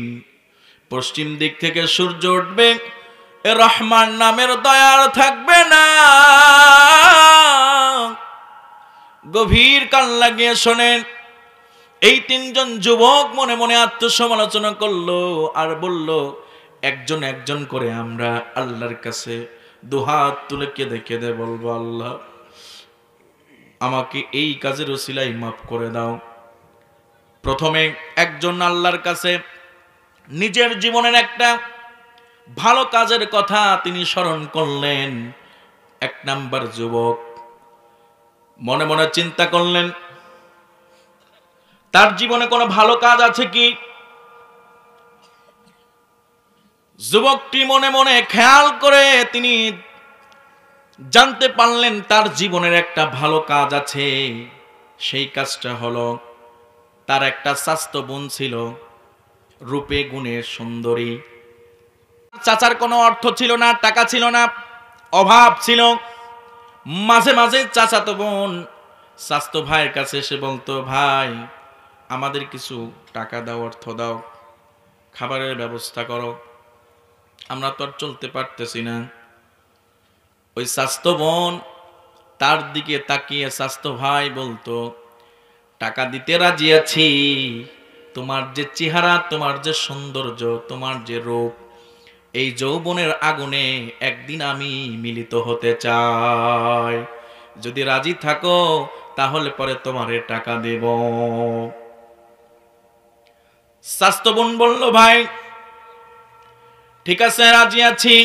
পশ্চিম দিক থেকে সূর্য উঠবে, রহমান নামের দয়ার থাকবে না। গভীর কান লাগিয়ে শোনেন, এই তিনজন যুবক মনে মনে আত্মসমালোচনা করলো আর বলল, একজন একজন করে আমরা আল্লাহর কাছে দুহাত তুলে কেঁদে কেঁদে বলবো, আল্লাহ আমাকে এই কাজের ওসিলায় মাফ করে দাও। প্রথমে একজন আল্লাহর কাছে নিজের জীবনের একটা ভালো কাজের কথা তিনি স্মরণ করলেন। এক নাম্বার যুবক মনে মনে চিন্তা করলেন, তার জীবনে কোনো ভালো কাজ আছে কি? যুবকটি মনে মনে খেয়াল করে তিনি জানতে পারলেন তার জীবনের একটা ভালো কাজ আছে। সেই কাজটা হলো, তার একটা চাচাতো বোন ছিল, রূপে গুণে সুন্দরী। চাচার কোনো অর্থ ছিল না, টাকা ছিল না, অভাব ছিল। মাঝে মাঝে চাচাতো বোন চাচাতো ভাইয়ের কাছে এসে বলতো, ভাই আমাদের কিছু টাকা দাও, অর্থ দাও, খাবারের ব্যবস্থা করো, আমরা তো আর চলতে পারতেছি না। ওই চাচাতো বোন তার দিকে তাকিয়ে চাচাতো ভাই বলতো, টাকা দিতে রাজি আছি, তোমার যে চেহারা, তোমার যে সৌন্দর্য, তোমার যে রূপ, এই যৌবনের আগুনে একদিন আমি মিলিত হতে চাই। যদি রাজি থাকো তাহলে পরে তোমারে টাকা দেব। চাচাতো বোন বলল, ভাই ঠিক আছে, রাজি আছি,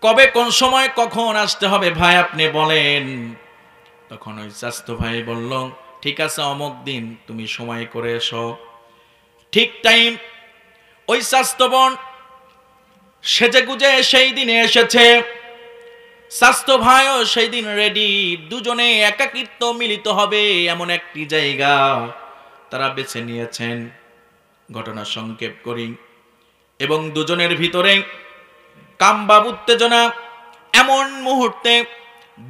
কবে, কোন সময়, কখন আসতে হবে ভাই আপনি বলেন। তখন ওই চাচাতো ভাই বলল, ঠিক আছে, অমুক দিন তুমি সময় করে এসো। ঠিক টাইম ওই চাচাতো বোন সেজে গুজে সেই দিনে এসেছে, স্বাস্থ্য ভাইও সেই দিন রেডি, দুজনে একাকিত্ব মিলিত হবে এমন একটি জায়গা তারা বেছে নিয়েছেন। ঘটনা সংক্ষেপ করি, এবং দুজনের ভিতরে কামবাব উত্তেজনা। এমন মুহূর্তে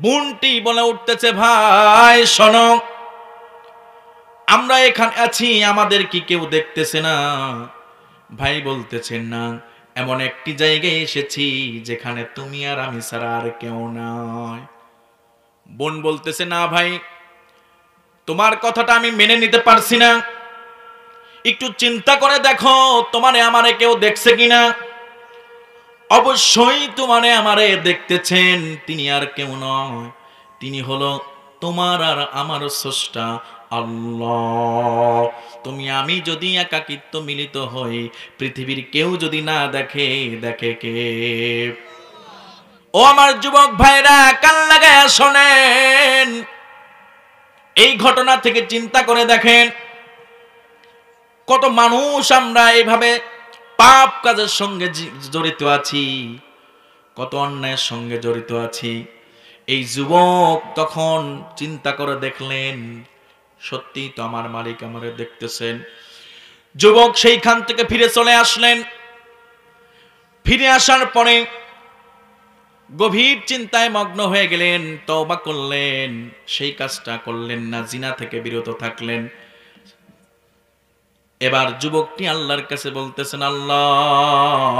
বোনটি বলে উঠতেছে, ভাই শোনো, আমরা এখানে আছি, আমাদের কি কেউ দেখতেছে না? ভাই বলতেছেন, না, এমন একটি জায়গায় এসেছি যেখানে তুমি আর আমি ছাড়া আর কেউ নয়। বোন বলতেছে, না ভাই, তোমার কথাটা আমি মেনে নিতে পারছি না, একটু চিন্তা করে দেখো তোমারে আমারে কেউ দেখছে কিনা। অবশ্যই তোমারে আমারে দেখতেছেন, তিনি আর কেউ নয়, তিনি হলো তোমার আর আমার স্রষ্টা আল্লাহ। তুমি আমি যদি একাকিত্ব মিলিত হই, পৃথিবীর কেউ যদি না দেখে, দেখে কে? ও আমার যুবক ভাইরা, কান লাগায়া শোনেন, এই ঘটনা থেকে চিন্তা করে দেখেন, কত মানুষ আমরা এইভাবে পাপ কাজের সঙ্গে জড়িত আছি, কত অন্যায়ের সঙ্গে জড়িত আছি। এই যুবক তখন চিন্তা করে দেখলেন, সত্যি তো আমার মালিক আমারে দেখতেছেন। যুবক সেইখান থেকে ফিরে চলে আসলেন। ফিরে আসার পরে গভীর চিন্তায় মগ্ন হয়ে গেলেন, তওবা করলেন, সেই কাজটা করলেন না, জিনা থেকে বিরত থাকলেন। এবার যুবকটি আল্লাহর কাছে বলতেছেন, আল্লাহ,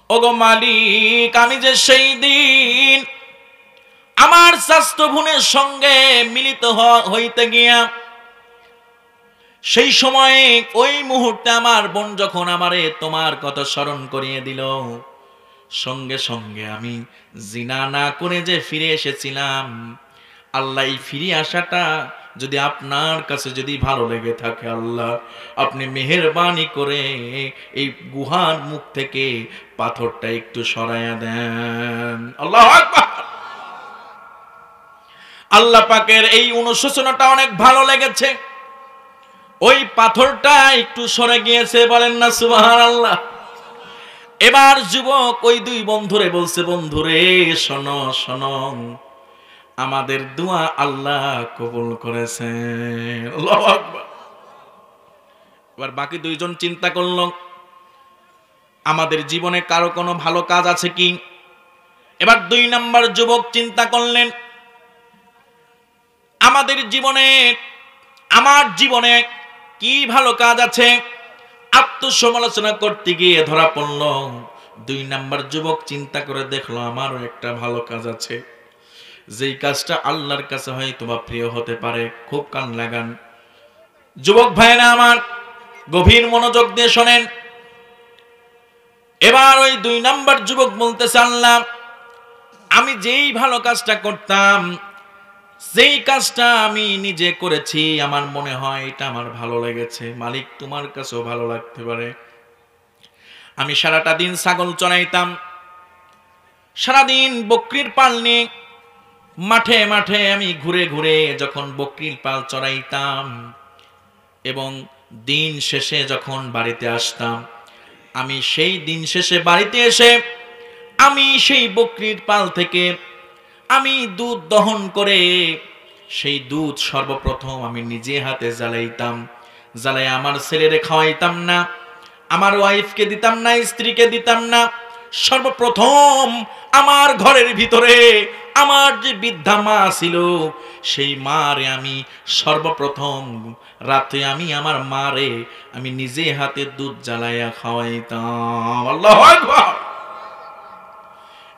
ওগো মালিক, আমি যে সেই দিন আমার স্বাস্থ্য বোনের সঙ্গে মিলিত হইতে গিয়া, সেই সময়ে ওই মুহূর্তে আমার বোন যখন আমারে তোমার কথা স্মরণ করিয়ে দিল, সঙ্গে সঙ্গে আমি জিনা না করে যে ফিরে এসেছিলাম, আল্লাহ, এই ফিরে আসাটা যদি আপনার কাছে যদি ভালো লেগে থাকে, আল্লাহ আপনি মেহেরবানি করে এই গুহার মুখ থেকে পাথরটা একটু সরাইয়া দেন। আল্লাহু আকবার। আল্লাহ পাকের এই অনুশোচনাটা অনেক ভালো লেগেছে, ওই পাথরটা একটু সরে গিয়েছে, বলেন না সুবহানাল্লাহ। এবার যুবক ওই দুই বন্ধুরে বলছে, বন্ধুরে শোনো শোনো, আমাদের দোয়া আল্লাহ কবুল করেছেন। আল্লাহু আকবার। এবার বাকি দুইজন চিন্তা করল, আমাদের জীবনে কারো কোনো ভালো কাজ আছে কি? এবার দুই নাম্বার যুবক চিন্তা করলেন, আমাদের জীবনে, আমার জীবনে কি ভালো কাজ আছে? আত্মসমালোচনা করতে গিয়ে ধরা পড়ল। দুই নাম্বার যুবক চিন্তা করে দেখলো, আমারও একটা ভালো কাজ আছে, যেই কাজটা আল্লাহর কাছে হয়তো বা প্রিয় হতে পারে। খুব কান লাগান যুবক ভাইরা আমার, গভীর মনোযোগ দিয়ে শোনেন। এবার ওই দুই নাম্বার যুবক বলতেছে, আল্লাহ, আমি যেই ভালো কাজটা করতাম, যেই কাজটা আমি নিজে করেছি, আমার মনে হয় এটা আমার ভালো লেগেছে, মালিক তোমার কাছেও ভালো লাগতে পারে। আমি সারাটা দিন ছাগল চড়াইতাম, সারাদিন বকরির পাল নিয়ে মাঠে মাঠে আমি ঘুরে ঘুরে যখন বকরির পাল চড়াইতাম, এবং দিন শেষে যখন বাড়িতে আসতাম, আমি সেই দিন শেষে বাড়িতে এসে আমি সেই বকরির পাল থেকে আমি দুধ দহন করে সেই দুধ সর্বপ্রথম আমি নিজে হাতে জ্বালাইতাম, জ্বালাই আমার ছেলেরে খাওয়াইতাম না, আমার ওয়াইফকে দিতাম না, স্ত্রীকে দিতাম না, সর্বপ্রথম আমার ঘরের ভিতরে আমার যে বৃদ্ধা মা ছিল, সেই মারে আমি সর্বপ্রথম রাতে আমি আমার মারে আমি নিজে হাতে দুধ জ্বালাইয়া খাওয়াইতাম। আল্লাহু আকবার।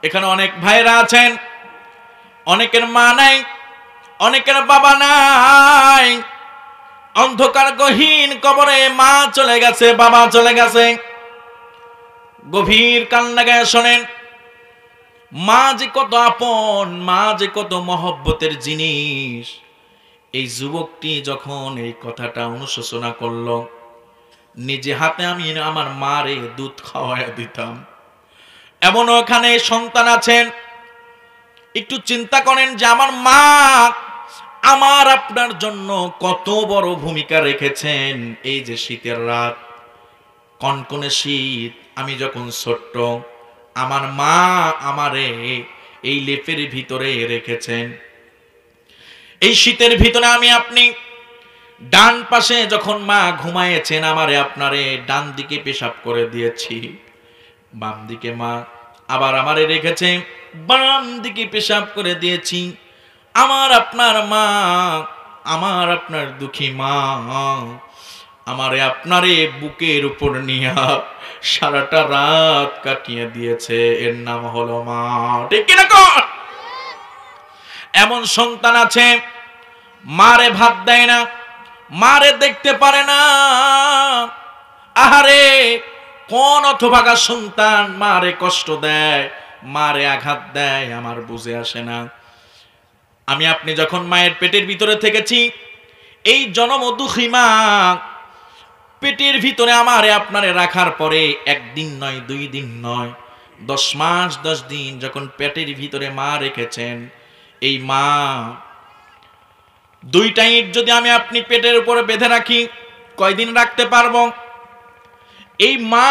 এখানে অনেক ভাইরা আছেন, অনেকের মা নাই, অনেকের বাবা নাই, অন্ধকার গহীন কবরে মা চলে গেছে, বাবা চলে গেছে। গভীর কান লাগায় শোনেন, মা যে কত আপন, মা যে কত মহব্বতের জিনিস। এই যুবকটি যখন এই কথাটা অনুশোচনা করল, নিজে হাতে আমি আমার মারে দুধ খাওয়াইয়া দিতাম। এমন ওখানে সন্তান আছেন, একটু চিন্তা করেন যে আমার মা আমার আপনার জন্য কত বড় ভূমিকা রেখেছেন। এই যে শীতের রাত, কনকনে শীত, আমি যখন ছোট্ট, আমার মা আমারে এই লেপের ভিতরে রেখেছেন। এই শীতের ভিতরে আমি আপনি ডান পাশে যখন মা ঘুমায়েছেন, আমারে আপনারে ডান দিকে পেশাব করে দিয়েছি, বাম দিকে মা আবার আমারে রেখেছে, বাম দিকে পেশাব করে দিয়েছি। আমার আপনার মা, আমার আপনার দুঃখী মা আমারে আপনারে বুকের উপর নিয়া সারাটা রাত কাটিয়ে দিয়েছে, এর নাম হলো মা। ঠিক কিনা কর? এমন সন্তান আছে মারে ভাত দেয় না, মারে দেখতে পারে না। আহারে, কোন অথভাগা সন্তান মারে কষ্ট দেয়, মারে আঘাত দেয়, আমার বুঝে আসে না। আমি আপনি যখন মায়ের পেটের ভিতরে থেকেছি, এই জনম দুঃখী মা পেটের ভিতরে আমারে আপনারে রাখার পরে একদিন নয়, 2 দিন নয়, 10 মাস 10 দিন যখন পেটের ভিতরে মা রেখেছেন, এই মা 2টা ইট যদি আমি আপনি পেটের উপরে বেঁধে রাখি, কয়দিন রাখতে পারবো? এই মা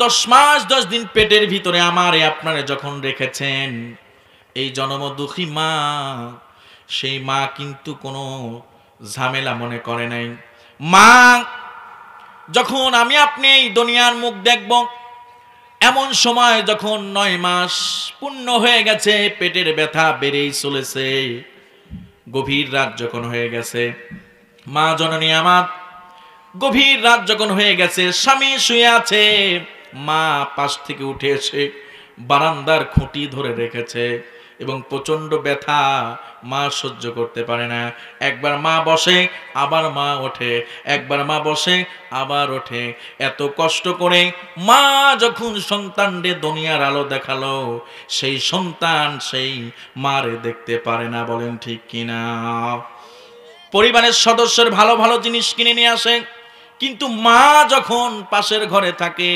10 মাস 10 দিন পেটের ভিতরে আমারে আপনারে যখন রেখেছেন, এই জনম দুঃখী মা, সেই মা কিন্তু কোনো ঝামেলা মনে করে নাই। মা যখন আমি আপনি এই দুনিয়ার মুখ দেখব, এমন সময় যখন 9 মাস পূর্ণ হয়ে গেছে, পেটের ব্যথা বেড়েই চলেছে, গভীর রাত যখন হয়ে গেছে, মা জননী আমার গভীর রাত যখন হয়ে গেছে, স্বামী শুয়ে আছে, মা পাশ থেকে উঠে এসে বারান্দার খুঁটি ধরে রেখেছে এবং প্রচন্ড ব্যথা মা সহ্য করতে পারে না। একবার মা বসে, আবার মা ওঠে, একবার মা বসে, আবার ওঠে। এত কষ্ট করে মা যখন সন্তানরে দুনিয়ার আলো দেখালো, সেই সন্তান সেই মারে দেখতে পারে না। বলেন ঠিক কিনা? পরিবারের সদস্যের ভালো ভালো জিনিস কিনে নিয়ে আসে, কিন্তু মা যখন পাশের ঘরে থাকে,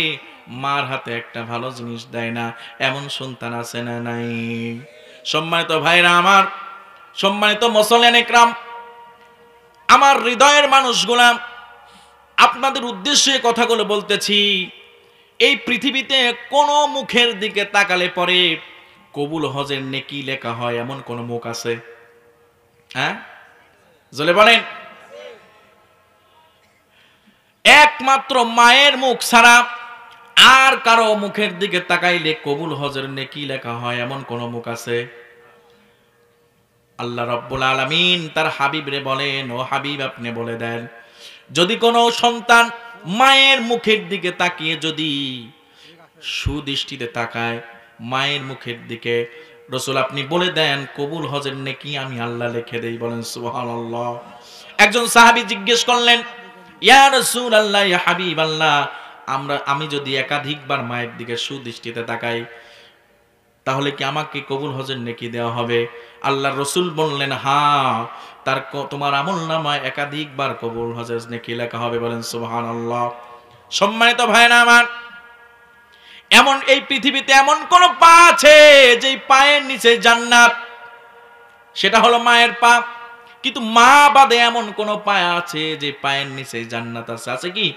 মার হাতে একটা ভালো জিনিস দেয় না। এমন সন্তান আছে না নাই? সম্মানিত ভাইরা আমার, সম্মানিত মুসলিয়ান ইকরাম, আমার হৃদয়ের মানুষগুলা, আপনাদের উদ্দেশ্যে কথাগুলো বলতেছি। এই পৃথিবীতে কোন মুখের দিকে তাকালে পরে কবুল হজের নেকি লেখা হয় এমন কোন মুখ আছে? হ্যাঁ, জলে বলেন। একমাত্র মায়ের মুখ ছাড়া আর কারো মুখের দিকে তাকাইলে কবুল হজের নেকি লেখা হয় এমন কোন মুখ আছে? আল্লাহ রাব্বুল আলামিন তার হাবিবরে বলেন, ও হাবিব আপনি বলে দেন, যদি কোনো সন্তান মায়ের মুখের দিকে তাকিয়ে যদি সুদৃষ্টিতে তাকায়, মায়ের মুখের দিকে, রাসূল আপনি বলে দেন কবুল হজের নেকি আমি আল্লাহ লিখে দেই। বলেন সুবহানাল্লাহ। একজন সাহাবী জিজ্ঞেস করলেন, ইয়া রাসূলুল্লাহ, ইয়া হাবিবাল্লাহ, আমি যদি একাধিকবার মায়ের দিকে সুদৃষ্টিতে তাকাই, তাহলে কি আমাকে কবুল হজের নেকি দেওয়া হবে? আল্লাহর রাসূল বললেন, হ্যাঁ, তোমার আমলনামায় একাধিকবার কবুল হজের নেকি লেখা হবে। বলেন সুবহানাল্লাহ। সম্মানিত ভাইরা আমার, এমন এই পৃথিবীতে এমন কোন পা আছে যে পায়ের নিচে জান্নাত? সেটা হলো মায়ের পা। কিন্তু মা বাদে এমন কোন পা আছে যে পায়ের নিচে জান্নাত আছে? আছে কি?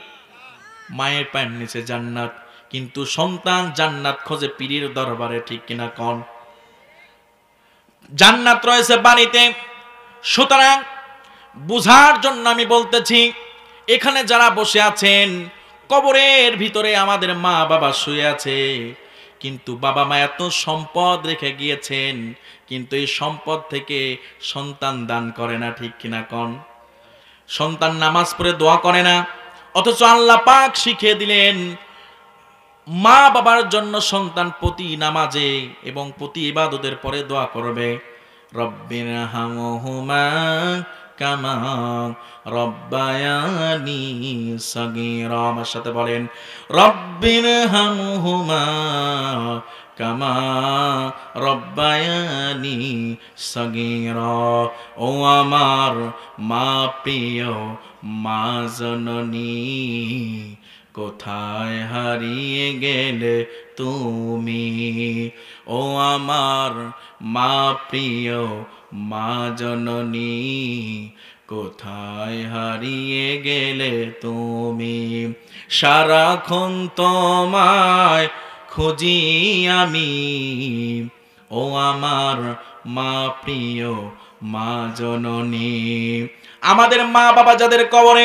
মায়ের পায়ের নিচে জান্নাত। কিন্তু সন্তান জান্নাত খোঁজে পীরের দরবারে। ঠিক কিনা কোন? জান্নাত রয়েছে বাড়িতে। সুতরাং বুঝার জন্য আমি বলতেছি, এখানে যারা বসে আছেন, কবরের ভিতরে আমাদের মা বাবা শুয়ে আছে, কিন্তু বাবা মা এত সম্পদ রেখে গিয়েছেন, কিন্তু এই সম্পদ থেকে সন্তান দান করে না। ঠিক কিনা কোন? সন্তান নামাজ পড়ে দোয়া করে না, অথচ আল্লাহ পাক শিখিয়ে দিলেন মা বাবার জন্য সন্তান প্রতি নামাজে এবং প্রতি ইবাদতের পরে দোয়া করবে, রব্বিরহামহুমা কামা রব্বায়ানি সগীরা। আমার সাথে বলেন, রব্বিরহামহুমা কামা রব্বায়ানি সগীরা। ও আমার মা প্রিয় মা জননী, কোথায় হারিয়ে গেলে তুমি? ও আমার মা প্রিয় মা জননী, কোথায় হারিয়ে গেলে তুমি, সারাক্ষণ তোমায় খুঁজি আমি। ও আমার মা প্রিয় মা জননী। আমাদের মা বাবা যাদের কবরে